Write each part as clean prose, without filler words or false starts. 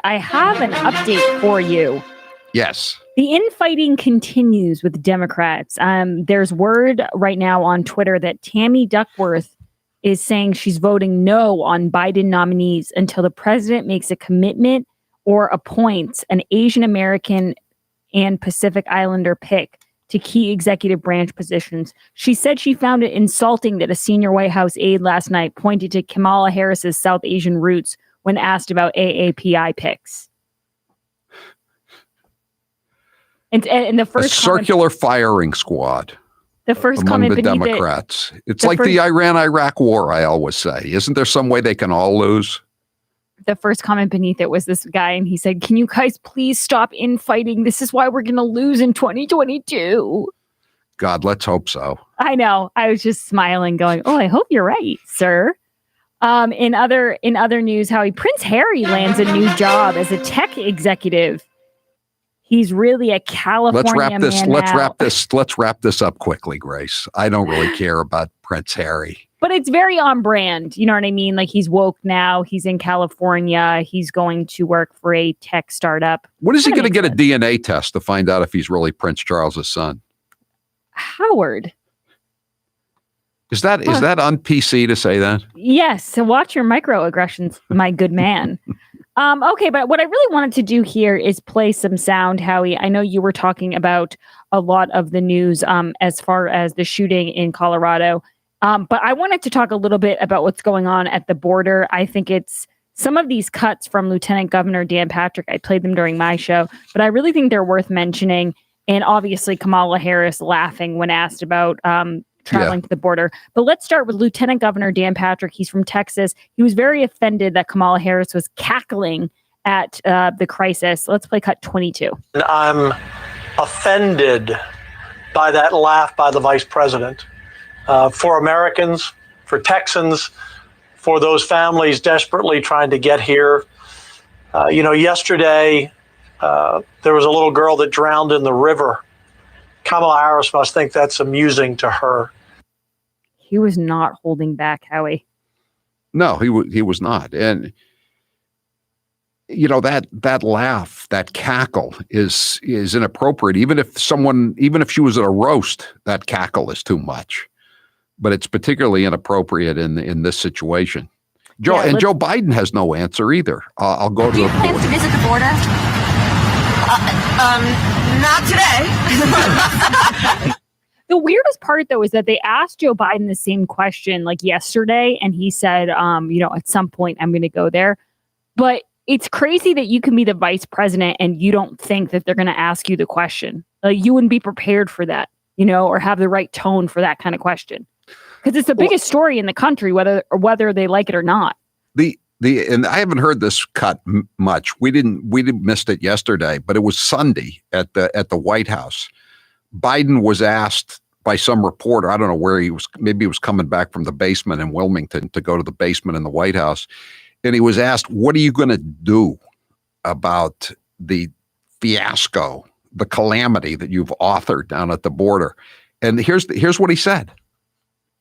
I have an update for you. Yes. The infighting continues with Democrats. There's word right now on Twitter that Tammy Duckworth is saying she's voting no on Biden nominees until the president makes a commitment or appoints an Asian American and Pacific Islander pick to key executive branch positions. She said she found it insulting that a senior White House aide last night pointed to Kamala Harris's South Asian roots when asked about AAPI picks. And the first circular firing squad. The first among comment the beneath Democrats. It's like the Iran-Iraq war, I always say. Isn't there some way they can all lose? The first comment beneath it was this guy, and he said, "Can you guys please stop infighting? This is why we're going to lose in 2022." God, let's hope so. I know. I was just smiling, going, "Oh, I hope you're right, sir." In other news, Howie, Prince Harry lands a new job as a tech executive. He's really a California man Let's wrap this up quickly, Grace. I don't really care about Prince Harry. But it's very on brand. You know what I mean? Like, he's woke now. He's in California. He's going to work for a tech startup. When is he going to get a DNA test to find out if he's really Prince Charles's son? Howard. Is that on PC to say that? Yes. So watch your microaggressions, my good man. Okay, but what I really wanted to do here is play some sound, Howie. I know you were talking about a lot of the news as far as the shooting in Colorado. But I wanted to talk a little bit about what's going on at the border. I think it's some of these cuts from Lieutenant Governor Dan Patrick. I played them during my show, but I really think they're worth mentioning. And obviously Kamala Harris laughing when asked about traveling to the border. But let's start with Lieutenant Governor Dan Patrick. He's from Texas. He was very offended that Kamala Harris was cackling at the crisis. Let's play cut 22. I'm offended by that laugh by the vice president. For Americans, for Texans, for those families desperately trying to get here. Yesterday, there was a little girl that drowned in the river. Kamala Harris must think that's amusing to her. He was not holding back, Howie. No, he was not. And, that laugh, that cackle is inappropriate. Even if she was at a roast, that cackle is too much. But it's particularly inappropriate in this situation. Joe Biden has no answer either. I'll go to. Do you have plans to visit the border? Not today. The weirdest part, though, is that they asked Joe Biden the same question like yesterday, and he said, at some point I'm going to go there. But it's crazy that you can be the vice president and you don't think that they're going to ask you the question. Like, you wouldn't be prepared for that, or have the right tone for that kind of question. Because it's the biggest story in the country, whether they like it or not. And I haven't heard this cut much. We missed it yesterday, but it was Sunday at the White House. Biden was asked by some reporter, I don't know where he was, maybe he was coming back from the basement in Wilmington to go to the basement in the White House. And he was asked, what are you going to do about the fiasco, the calamity that you've authored down at the border? And here's what he said.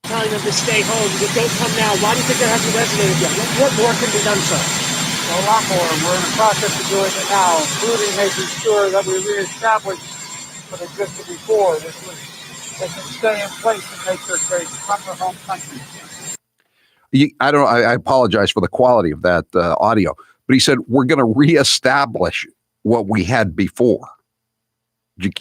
Telling them to stay home, don't come now. Why do you think that hasn't resonated yet? What more can be done, sir? A lot more. We're in the process of doing it now, including making sure that we reestablish what existed before. They can stay in place and make their great from their home country. I apologize for the quality of that audio, but he said, we're going to reestablish what we had before.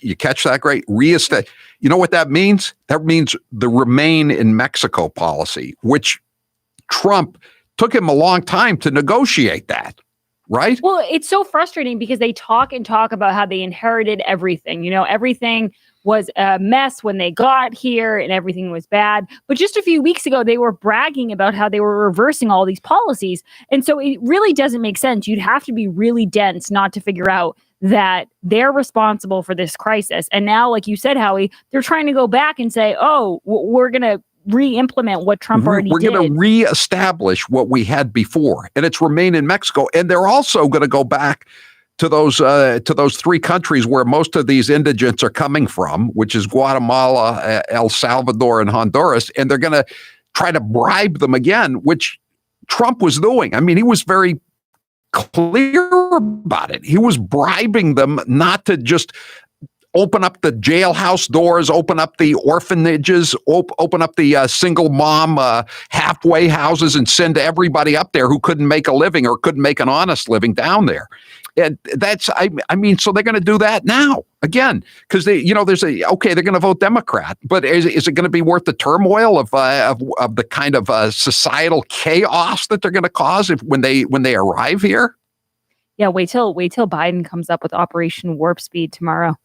You catch that? Great. You know what that means? That means the remain in Mexico policy, which Trump took him a long time to negotiate that, right? Well, it's so frustrating because they talk about how they inherited everything. Everything was a mess when they got here and everything was bad. But just a few weeks ago, they were bragging about how they were reversing all these policies. And so it really doesn't make sense. You'd have to be really dense not to figure out that they're responsible for this crisis. And now, like you said, Howie, they're trying to go back and say, oh, we're going to re-implement what Trump already did. We're going to re-establish what we had before, and it's remain in Mexico. And they're also going to go back to those three countries where most of these indigents are coming from, which is Guatemala, El Salvador, and Honduras. And they're going to try to bribe them again, which Trump was doing. I mean, he was very clear about it. He was bribing them not to just open up the jailhouse doors, open up the orphanages, open up the single mom halfway houses and send everybody up there who couldn't make a living or couldn't make an honest living down there. And that's, I mean, so they're going to do that now again, because they're going to vote Democrat, but is it going to be worth the turmoil of the kind of societal chaos that they're going to cause when they arrive here? Yeah, wait till Biden comes up with Operation Warp Speed tomorrow.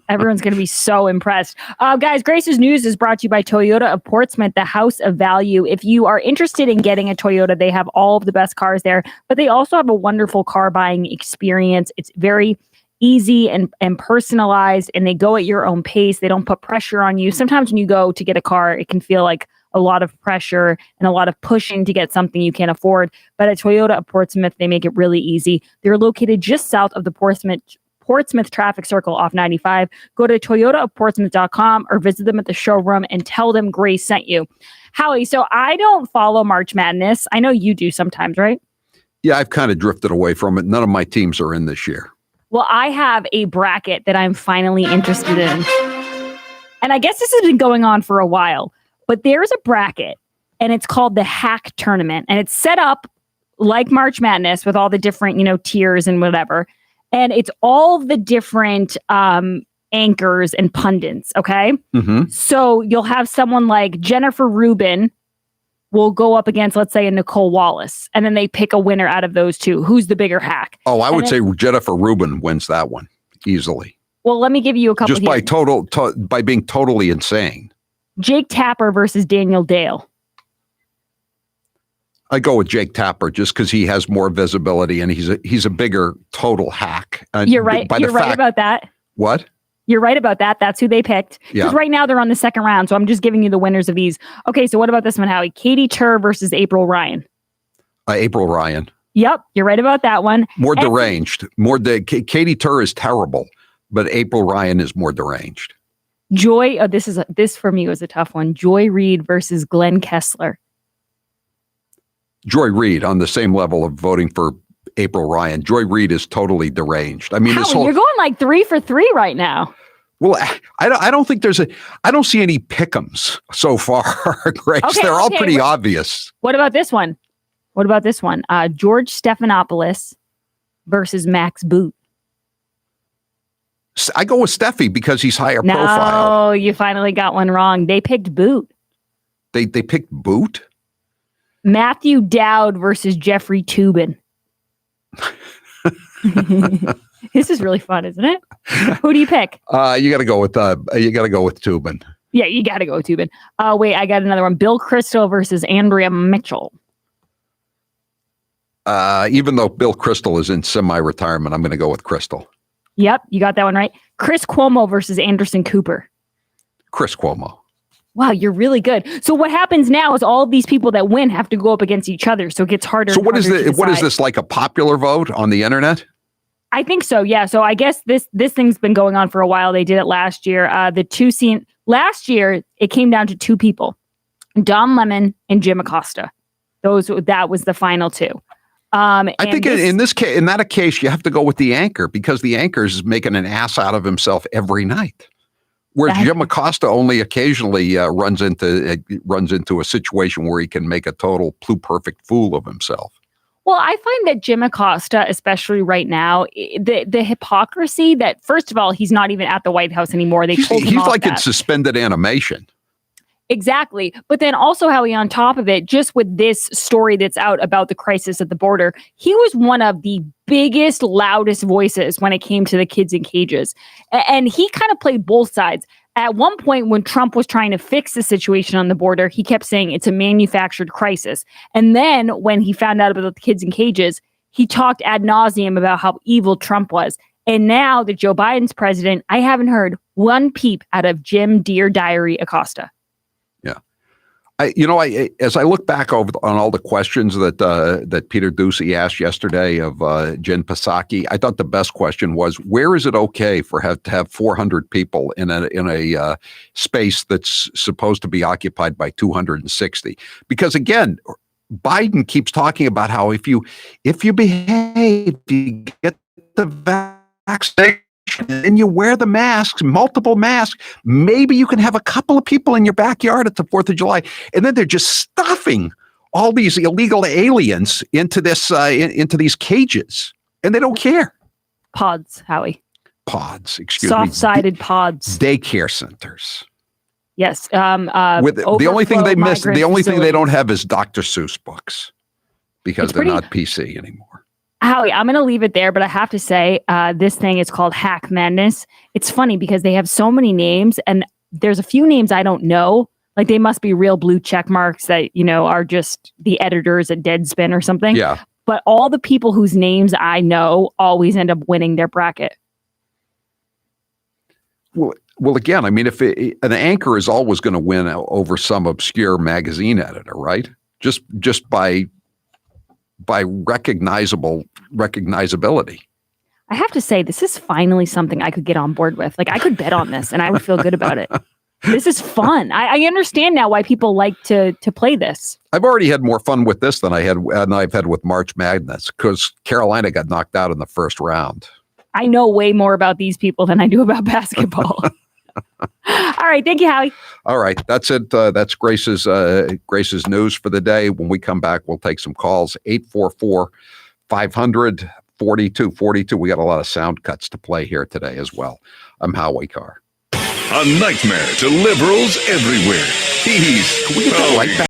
Everyone's going to be so impressed. Guys, Grace's News is brought to you by Toyota of Portsmouth, the house of value. If you are interested in getting a Toyota, they have all of the best cars there, but they also have a wonderful car buying experience. It's very easy and personalized, and they go at your own pace. They don't put pressure on you. Sometimes when you go to get a car, it can feel like a lot of pressure and a lot of pushing to get something you can't afford. But at Toyota of Portsmouth, they make it really easy. They're located just south of the Portsmouth traffic circle off 95. Go to toyotaofportsmouth.com or visit them at the showroom and tell them Grace sent you. Howie, so I don't follow March Madness. I know you do sometimes, right? Yeah, I've kind of drifted away from it. None of my teams are in this year. Well, I have a bracket that I'm finally interested in. And I guess this has been going on for a while, but there's a bracket and it's called the Hack Tournament. And it's set up like March Madness with all the different, tiers and whatever. And it's all the different anchors and pundits, okay? Mm-hmm. So you'll have someone like Jennifer Rubin will go up against, let's say, a Nicole Wallace. And then they pick a winner out of those two. Who's the bigger hack? Oh, I would say Jennifer Rubin wins that one easily. Well, let me give you a couple. Just by being totally insane. Jake Tapper versus Daniel Dale. I go with Jake Tapper just because he has more visibility and he's a bigger total hack. You're right. You're right about that. What? You're right about that. That's who they picked. Because right now they're on the second round. So I'm just giving you the winners of these. Okay, so what about this one, Howie? Katie Tur versus April Ryan. April Ryan. Yep, you're right about that one. More deranged. Katie Tur is terrible, but April Ryan is more deranged. Joy. This for me was a tough one. Joy Reid versus Glenn Kessler. Joy Reid on the same level of voting for April Ryan. Joy Reid is totally deranged. I mean, you're going like 3 for 3 right now. Well, I don't think I don't see any pick'ems so far, Grace. Okay, they're all pretty obvious. What about this one? George Stephanopoulos versus Max Boot. I go with Steffi because he's higher profile. No, you finally got one wrong. They picked Boot. They picked Boot? Matthew Dowd versus Jeffrey Toobin. This is really fun, isn't it? Who do you pick? You got to go with Toobin. Yeah, you got to go with Toobin. Wait, I got another one. Bill Kristol versus Andrea Mitchell. Even though Bill Kristol is in semi-retirement, I'm going to go with Kristol. Yep, you got that one right. Chris Cuomo versus Anderson Cooper. Chris Cuomo. Wow, you're really good. So what happens now is all of these people that win have to go up against each other. So it gets harder. So what is this, like a popular vote on the internet? I think so. Yeah. So I guess this thing's been going on for a while. They did it last year. Last year, it came down to 2 people, Don Lemon and Jim Acosta. That was the final 2. I think in that case, you have to go with the anchor because the anchor is making an ass out of himself every night. Whereas Jim Acosta only occasionally runs into a situation where he can make a total pluperfect fool of himself. Well, I find that Jim Acosta, especially right now, the hypocrisy that, first of all, he's not even at the White House anymore. He's like in suspended animation. Exactly. But then also, Howie, on top of it, just with this story that's out about the crisis at the border, he was one of the biggest, loudest voices when it came to the kids in cages. And he kind of played both sides. At one point, when Trump was trying to fix the situation on the border, he kept saying it's a manufactured crisis. And then when he found out about the kids in cages, he talked ad nauseum about how evil Trump was. And now that Joe Biden's president, I haven't heard one peep out of Jim Dear Diary Acosta. As I look back on all the questions that Peter Doocy asked yesterday of Jen Psaki, I thought the best question was, where is it okay to have 400 people in a space that's supposed to be occupied by 260? Because again, Biden keeps talking about how if you behave, you get the vaccination and you wear the masks, multiple masks, maybe you can have a couple of people in your backyard at the 4th of July. And then they're just stuffing all these illegal aliens into this into these cages, and they don't care. Pods, Howie. Pods, excuse me. Soft-sided pods. Daycare centers. Yes. With the only thing they miss, the only thing they don't facilities. have is Dr. Seuss books because It's they're pretty- not PC anymore. Howie, I'm going to leave it there, but I have to say, this thing is called Hack Madness. It's funny because they have so many names, and there's a few names I don't know. Like they must be real blue check marks that, are just the editors at Deadspin or something. Yeah. But all the people whose names I know always end up winning their bracket. Well, again, I mean, if an anchor is always going to win over some obscure magazine editor, right? Just by recognizability. I have to say, this is finally something I could get on board with. Like I could bet on this and I would feel good about it. This is fun. I understand now why people like to play this. I've already had more fun with this than I've had with March Madness because Carolina got knocked out in the first round. I know way more about these people than I do about basketball. All right. Thank you, Howie. All right. That's it. That's Grace's news for the day. When we come back, we'll take some calls. 844-500-4242. We got a lot of sound cuts to play here today as well. I'm Howie Carr. A nightmare to liberals everywhere. He's Can we get that light back?